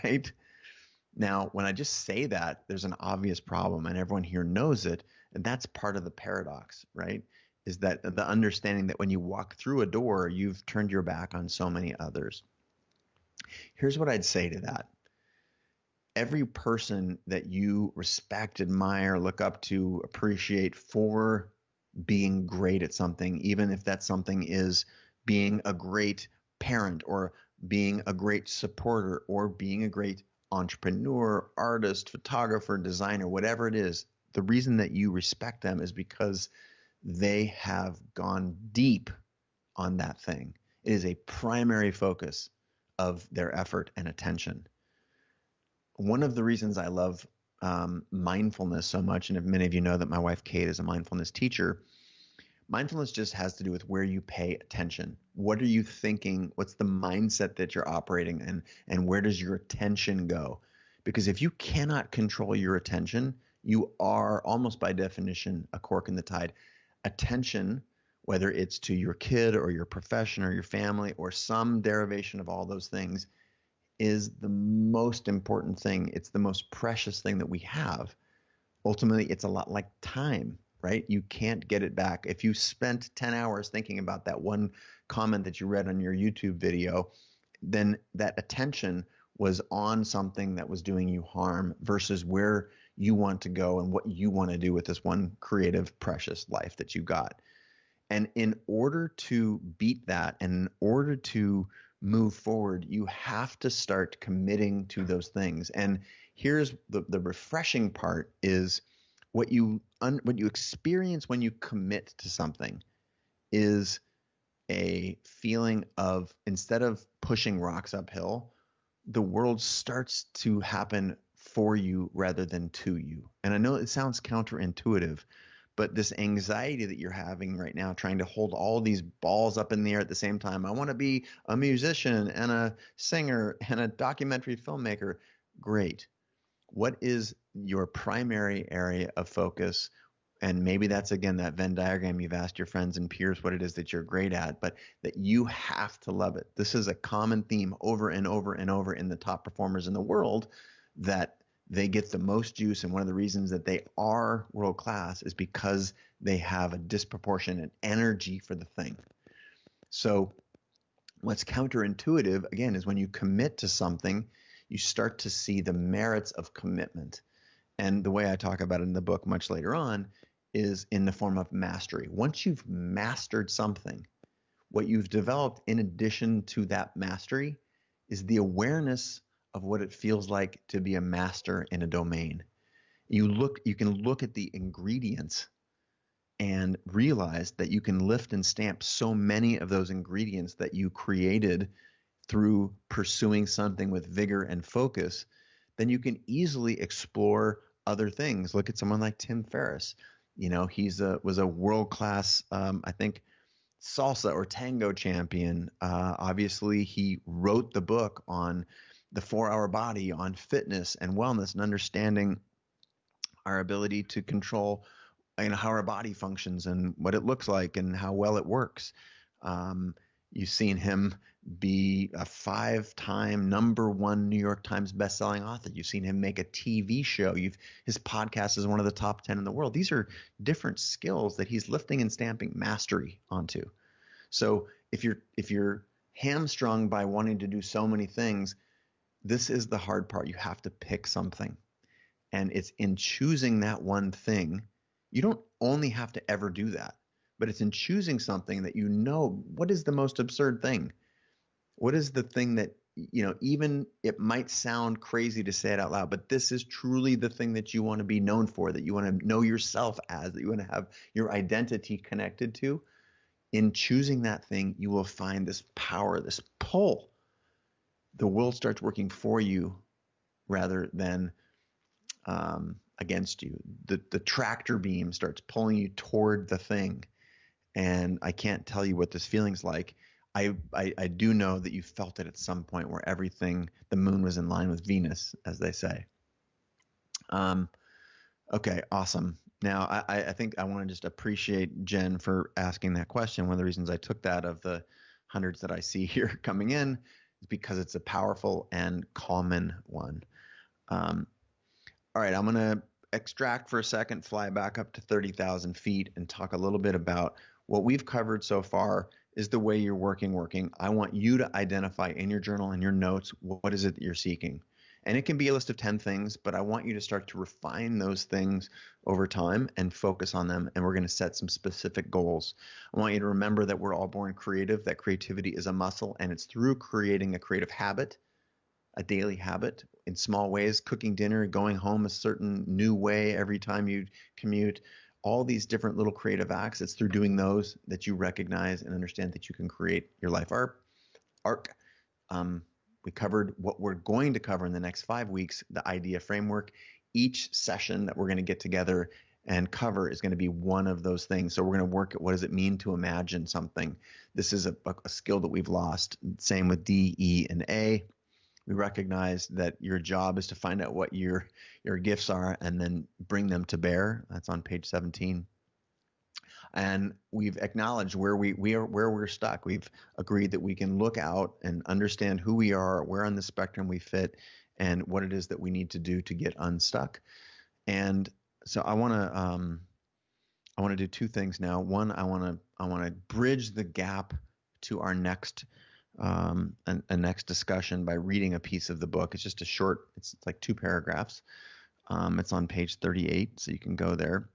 right? Now, when I just say that, there's an obvious problem, and everyone here knows it, and that's part of the paradox, right? Is that the understanding that when you walk through a door, you've turned your back on so many others. Here's what I'd say to that. Every person that you respect, admire, look up to, appreciate for being great at something, even if that something is being a great parent or being a great supporter or being a great entrepreneur, artist, photographer, designer, whatever it is, the reason that you respect them is because they have gone deep on that thing. It is a primary focus of their effort and attention. One of the reasons I love mindfulness so much, and if many of you know that my wife Kate is a mindfulness teacher, mindfulness just has to do with where you pay attention. What are you thinking? What's the mindset that you're operating in? And where does your attention go? Because if you cannot control your attention, you are almost by definition a cork in the tide. Attention, whether it's to your kid or your profession or your family or some derivation of all those things, is the most important thing. It's the most precious thing that we have. Ultimately, it's a lot like time, right? You can't get it back. If you spent 10 hours thinking about that one comment that you read on your YouTube video, then that attention was on something that was doing you harm versus where you want to go and what you want to do with this one creative, precious life that you got. And in order to beat that, and in order to move forward, you have to start committing to those things. And here's the refreshing part is what you experience when you commit to something is a feeling of, instead of pushing rocks uphill, the world starts to happen for you rather than to you. And I know it sounds counterintuitive, but this anxiety that you're having right now, trying to hold all these balls up in the air at the same time. I want to be a musician and a singer and a documentary filmmaker. Great. What is your primary area of focus? And maybe that's, again, that Venn diagram. You've asked your friends and peers what it is that you're great at, but that you have to love it. This is a common theme over and over and over in the top performers in the world, that they get the most juice. And one of the reasons that they are world class is because they have a disproportionate energy for the thing. So what's counterintuitive, again, is when you commit to something, you start to see the merits of commitment. And the way I talk about it in the book much later on is in the form of mastery. Once you've mastered something, what you've developed in addition to that mastery is the awareness of what it feels like to be a master in a domain. You can look at the ingredients and realize that you can lift and stamp so many of those ingredients that you created through pursuing something with vigor and focus. Then you can easily explore other things. Look at someone like Tim Ferriss. You know, was a world-class, I think, salsa or tango champion. Obviously, he wrote the book on the 4-Hour Body, on fitness and wellness and understanding our ability to control, how our body functions and what it looks like and how well it works. You've seen him be a 5-time #1 New York Times bestselling author. You've seen him make a TV show. His podcast is one of the top 10 in the world. These are different skills that he's lifting and stamping mastery onto. So if you're hamstrung by wanting to do so many things, this is the hard part. You have to pick something. And it's in choosing that one thing. You don't only have to ever do that, but it's in choosing something that what is the most absurd thing? What is the thing that even it might sound crazy to say it out loud, but this is truly the thing that you want to be known for, that you want to know yourself as, that you want to have your identity connected to. In choosing that thing, you will find this power, this pull. The world starts working for you rather than against you. The tractor beam starts pulling you toward the thing. And I can't tell you what this feeling's like. I do know that you felt it at some point where everything, the moon was in line with Venus, as they say. Okay, awesome. Now, I think I want to just appreciate Jen for asking that question. One of the reasons I took that of the hundreds that I see here coming in is because it's a powerful and common one. All right, I'm going to extract for a second, fly back up to 30,000 feet and talk a little bit about what we've covered so far. Is the way you're working. I want you to identify in your journal and your notes, what is it that you're seeking? And it can be a list of 10 things, but I want you to start to refine those things over time and focus on them. And we're going to set some specific goals. I want you to remember that we're all born creative, that creativity is a muscle, and it's through creating a creative habit, a daily habit in small ways, cooking dinner, going home a certain new way every time you commute, all these different little creative acts. It's through doing those that you recognize and understand that you can create your life arc. We covered what we're going to cover in the next 5 weeks, the idea framework. Each session that we're going to get together and cover is going to be one of those things. So we're going to work at what does it mean to imagine something. This is a skill that we've lost. Same with D, E, and A. We recognize that your job is to find out what your gifts are and then bring them to bear. That's on page 17. And we've acknowledged where we're stuck. We've agreed that we can look out and understand who we are, where on the spectrum we fit, and what it is that we need to do to get unstuck. And so I want to do two things now. One, I want to bridge the gap to our next next discussion by reading a piece of the book. It's just a short. It's like 2 paragraphs. It's on page 38, so you can go there.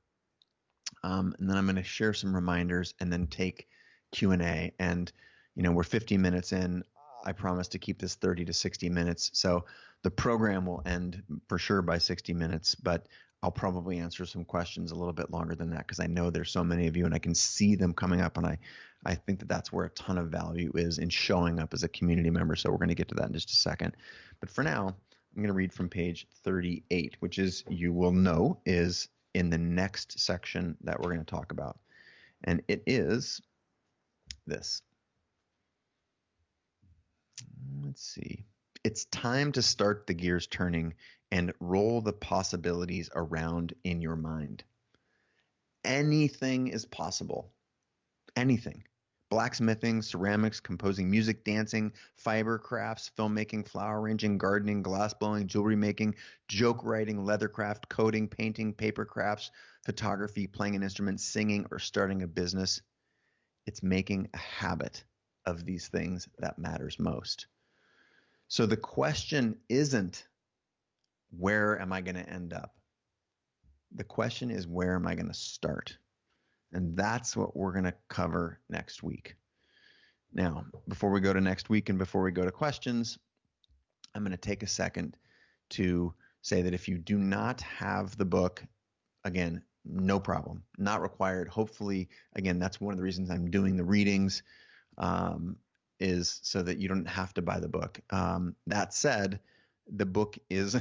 And then I'm going to share some reminders and then take Q&A. And, we're 50 minutes in. I promise to keep this 30 to 60 minutes. So the program will end for sure by 60 minutes, but I'll probably answer some questions a little bit longer than that because I know there's so many of you and I can see them coming up. And I think that that's where a ton of value is in showing up as a community member. So we're going to get to that in just a second. But for now, I'm going to read from page 38, which is, you will know, is in the next section that we're going to talk about. And it is this. Let's see. It's time to start the gears turning and roll the possibilities around in your mind. Anything is possible. Anything. Blacksmithing, ceramics, composing music, dancing, fiber crafts, filmmaking, flower arranging, gardening, glass blowing, jewelry making, joke writing, leathercraft, coding, painting, paper crafts, photography, playing an instrument, singing, or starting a business. It's making a habit of these things that matters most. So the question isn't, where am I going to end up? The question is, where am I going to start? And that's what we're going to cover next week. Now, before we go to next week and before we go to questions, I'm going to take a second to say that if you do not have the book, again, no problem, not required. Hopefully, again, that's one of the reasons I'm doing the readings, is so that you don't have to buy the book. That said, the book is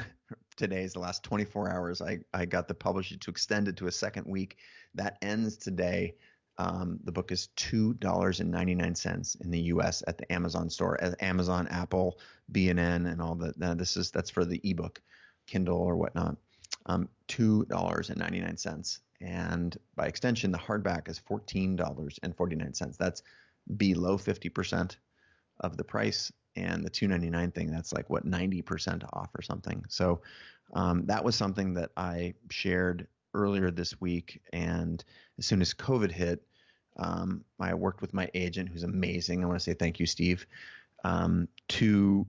today's the last 24 hours. I got the publisher to extend it to a second week. That ends today. The book is $2.99 in the U.S. at the Amazon store, at Amazon, Apple, B&N, and all that. That's for the ebook, Kindle or whatnot. $2.99, and by extension, the hardback is $14.49. That's below 50% of the price. And the $2.99 thing, that's like, what, 90% off or something. So that was something that I shared earlier this week. And as soon as COVID hit, I worked with my agent, who's amazing. I want to say thank you, Steve, to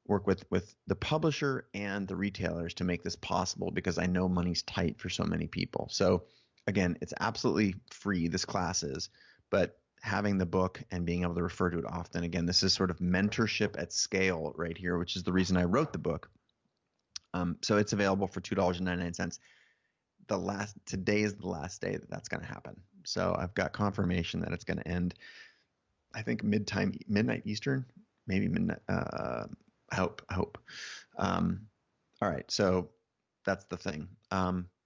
work with the publisher and the retailers to make this possible, because I know money's tight for so many people. So again, it's absolutely free, this class is, but having the book and being able to refer to it often. Again, this is sort of mentorship at scale right here, which is the reason I wrote the book. So it's available for $2.99. Today is the last day that that's going to happen. So I've got confirmation that it's going to end, I think midnight Eastern, maybe midnight. I hope. All right. So that's the thing.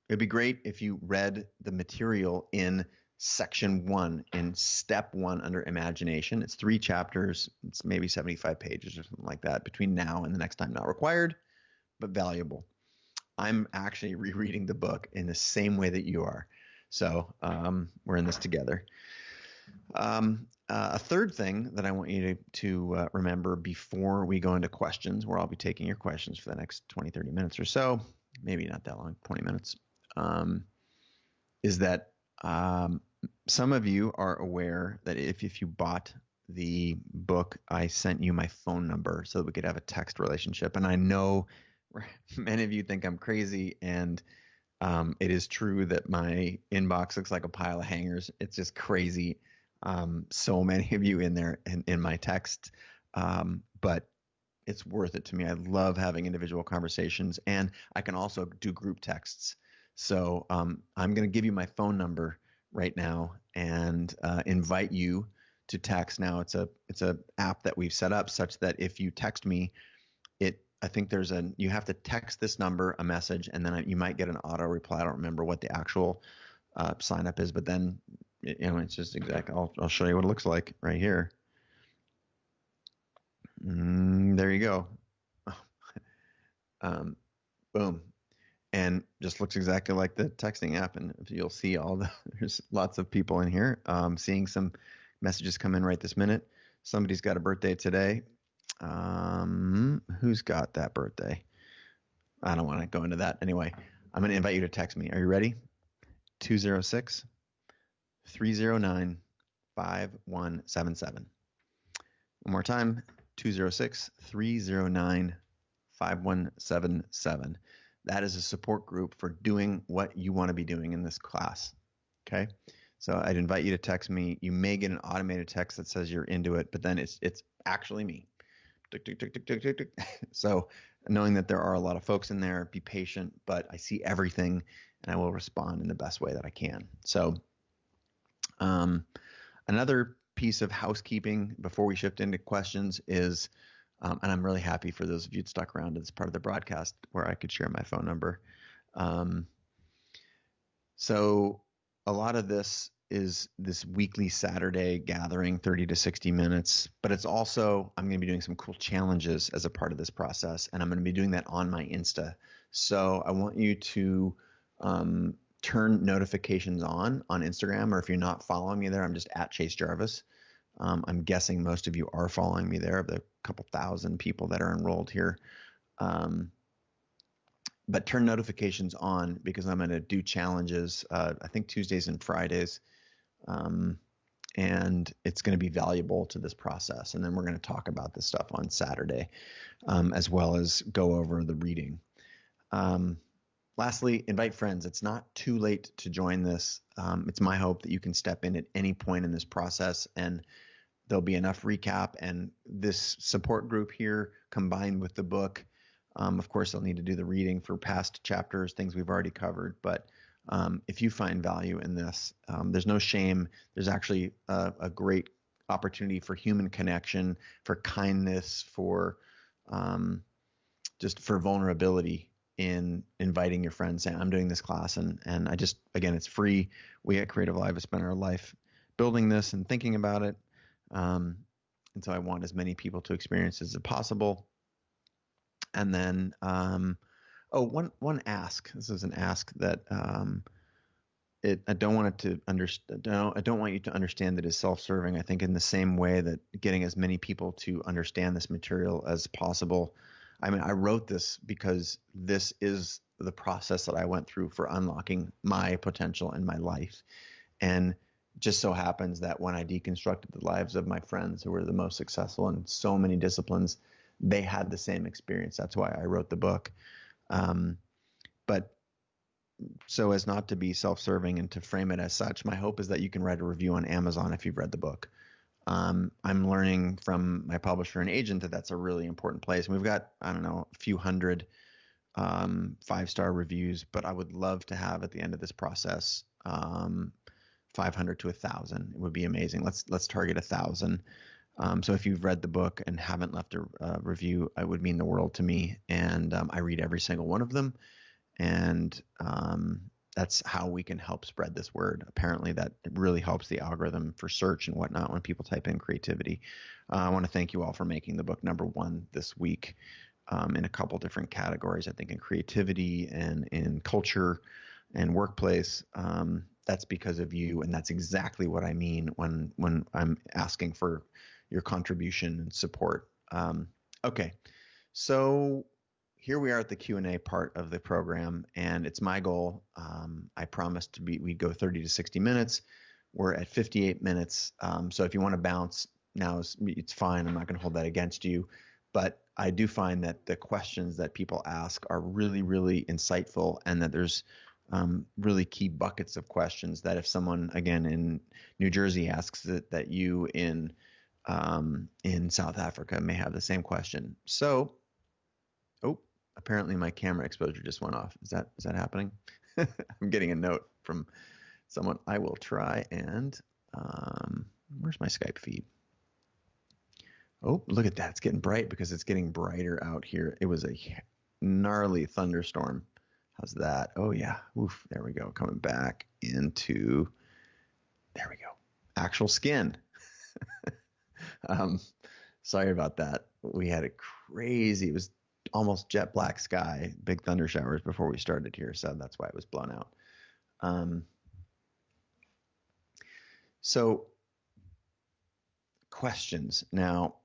It'd be great if you read the material in section 1, in step 1 under imagination. It's 3 chapters. It's maybe 75 pages or something like that between now and the next time. Not required, but valuable. I'm actually rereading the book in the same way that you are. So we're in this together. A third thing that I want you to remember before we go into questions, where I'll be taking your questions for the next 20, 30 minutes or so, maybe not that long, 20 minutes, is that some of you are aware that if you bought the book, I sent you my phone number so that we could have a text relationship. And I know many of you think I'm crazy, and it is true that my inbox looks like a pile of hangers. It's just crazy. So many of you in there in my text, but it's worth it to me. I love having individual conversations, and I can also do group texts. So I'm going to give you my phone number right now and invite you to text. Now it's a app that we've set up such that if you text me, I think you have to text this number a message, and then you might get an auto reply. I don't remember what the actual sign up is, but then it's just exact. I'll show you what it looks like right here. There you go. Boom. And just looks exactly like the texting app. And you'll see there's lots of people in here. Seeing some messages come in right this minute. Somebody's got a birthday today. Who's got that birthday? I don't want to go into that. Anyway, I'm going to invite you to text me. Are you ready? 206-309-5177. One more time, 206-309-5177. That is a support group for doing what you want to be doing in this class. Okay? So I'd invite you to text me. You may get an automated text that says you're into it, but then it's actually me. Tick, tick, tick, tick, tick, tick, tick. So knowing that there are a lot of folks in there, be patient, but I see everything and I will respond in the best way that I can. So another piece of housekeeping before we shift into questions is, and I'm really happy for those of you that stuck around to this part of the broadcast where I could share my phone number. So a lot of this is this weekly Saturday gathering, 30 to 60 minutes, but it's also, I'm going to be doing some cool challenges as a part of this process, and I'm going to be doing that on my Insta. So I want you to turn notifications on Instagram, or if you're not following me there, I'm just at Chase Jarvis. I'm guessing most of you are following me there, of the couple thousand people that are enrolled here. But turn notifications on, because I'm going to do challenges, I think Tuesdays and Fridays. And it's going to be valuable to this process. And then we're going to talk about this stuff on Saturday, as well as go over the reading. Lastly, invite friends. It's not too late to join this. It's my hope that you can step in at any point in this process, and there'll be enough recap and this support group here combined with the book. Of course, they'll need to do the reading for past chapters, things we've already covered. But if you find value in this, there's no shame. There's actually a great opportunity for human connection, for kindness, for just for vulnerability in inviting your friends, saying, I'm doing this class. And I just, again, it's free. We at Creative Live have spent our life building this and thinking about it. And so I want as many people to experience as possible. And then, one ask. This is an ask that I don't want it to understand. I don't want you to understand that as self-serving. I think in the same way that getting as many people to understand this material as possible. I mean, I wrote this because this is the process that I went through for unlocking my potential in my life. And just so happens that when I deconstructed the lives of my friends who were the most successful in so many disciplines, they had the same experience. That's why I wrote the book. But so as not to be self-serving and to frame it as such, my hope is that you can write a review on Amazon if you've read the book. I'm learning from my publisher and agent that that's a really important place. And we've got, I don't know, a few hundred 5-star reviews, but I would love to have at the end of this process 500 to 1,000. It would be amazing. Let's target 1,000. So if you've read the book and haven't left a review, it would mean the world to me. And I read every single one of them. And that's how we can help spread this word. Apparently that really helps the algorithm for search and whatnot when people type in creativity. I want to thank you all for making the book #1 this week in a couple different categories. I think in creativity and in culture and workplace. That's because of you, and that's exactly what I mean when I'm asking for your contribution and support. Okay, so here we are at the Q&A part of the program, and it's my goal. I promised we'd go 30 to 60 minutes. We're at 58 minutes. So if you want to bounce now, it's fine. I'm not going to hold that against you. But I do find that the questions that people ask are really, really insightful, and that there's really key buckets of questions that if someone, again, in New Jersey asks that you in South Africa may have the same question. So, apparently my camera exposure just went off. Is that happening? I'm getting a note from someone. I will try and where's my Skype feed? Oh, look at that. It's getting bright because it's getting brighter out here. It was a gnarly thunderstorm. How's that? Oh, yeah. Oof. There we go. Coming back into, there we go. Actual skin. Sorry about that. We had a crazy, it was almost jet black sky, big thunder showers before we started here. So that's why it was blown out. So questions. Now,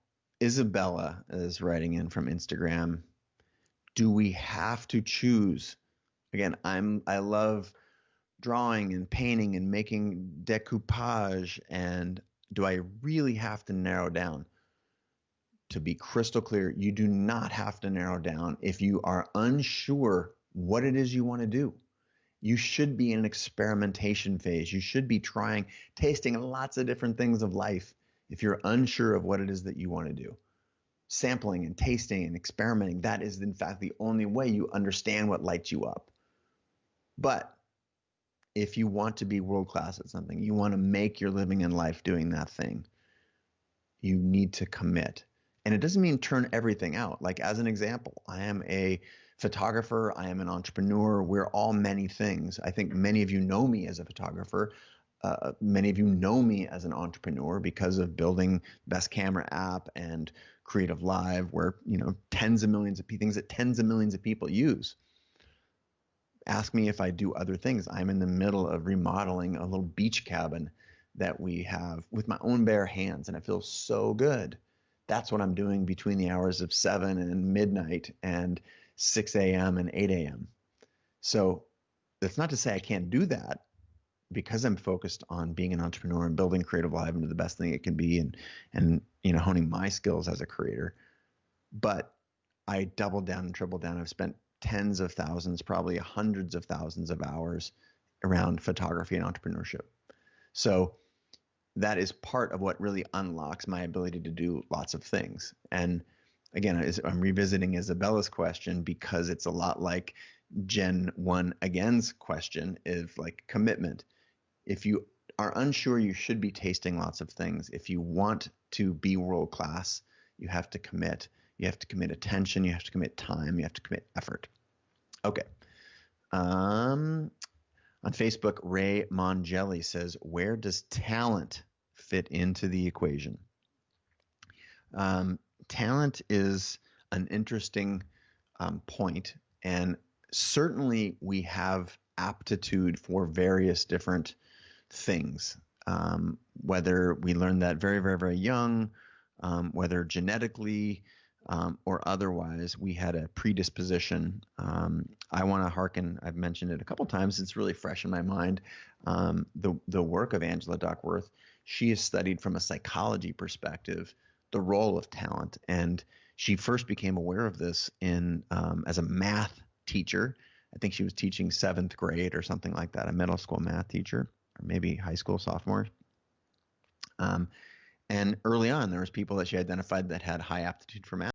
Isabella is writing in from Instagram. Do we have to choose? Again, I love drawing and painting and making decoupage. And do I really have to narrow down? To be crystal clear, you do not have to narrow down if you are unsure what it is you want to do. You should be in an experimentation phase. You should be tasting lots of different things of life if you're unsure of what it is that you want to do. Sampling and tasting and experimenting, that is in fact the only way you understand what lights you up. But if you want to be world-class at something, you want to make your living in life doing that thing, you need to commit. And it doesn't mean turn everything out. Like, as an example, I am a photographer. I am an entrepreneur. We're all many things. I think many of you know me as a photographer. Many of you know me as an entrepreneur because of building Best Camera app and Creative Live, where, tens of millions of things that tens of millions of people use. Ask me if I do other things. I'm in the middle of remodeling a little beach cabin that we have with my own bare hands, and it feels so good. That's what I'm doing between the hours of 7 and midnight and 6 a.m. and 8 a.m. So that's not to say I can't do that, because I'm focused on being an entrepreneur and building Creative Live into the best thing it can be, and honing my skills as a creator. But I doubled down and tripled down. I've spent tens of thousands, probably hundreds of thousands of hours around photography and entrepreneurship. So that is part of what really unlocks my ability to do lots of things. And again, I'm revisiting Isabella's question because it's a lot like Gen 1 again's question, is like commitment. If you are unsure, you should be tasting lots of things. If you want to be world class, you have to commit. You have to commit attention. You have to commit time. You have to commit effort. Okay. On Facebook, Ray Mongelli says, where does talent fit into the equation? Talent is an interesting point, and certainly we have aptitude for various different things, whether we learn that very, very, very young, whether genetically or otherwise we had a predisposition. I want to hearken, I've mentioned it a couple times, it's really fresh in my mind, the work of Angela Duckworth. She has studied from a psychology perspective the role of talent, and she first became aware of this as a math teacher I think she was teaching 7th grade or something like that, a middle school math teacher, or maybe high school sophomore. And early on, there was people that she identified that had high aptitude for math.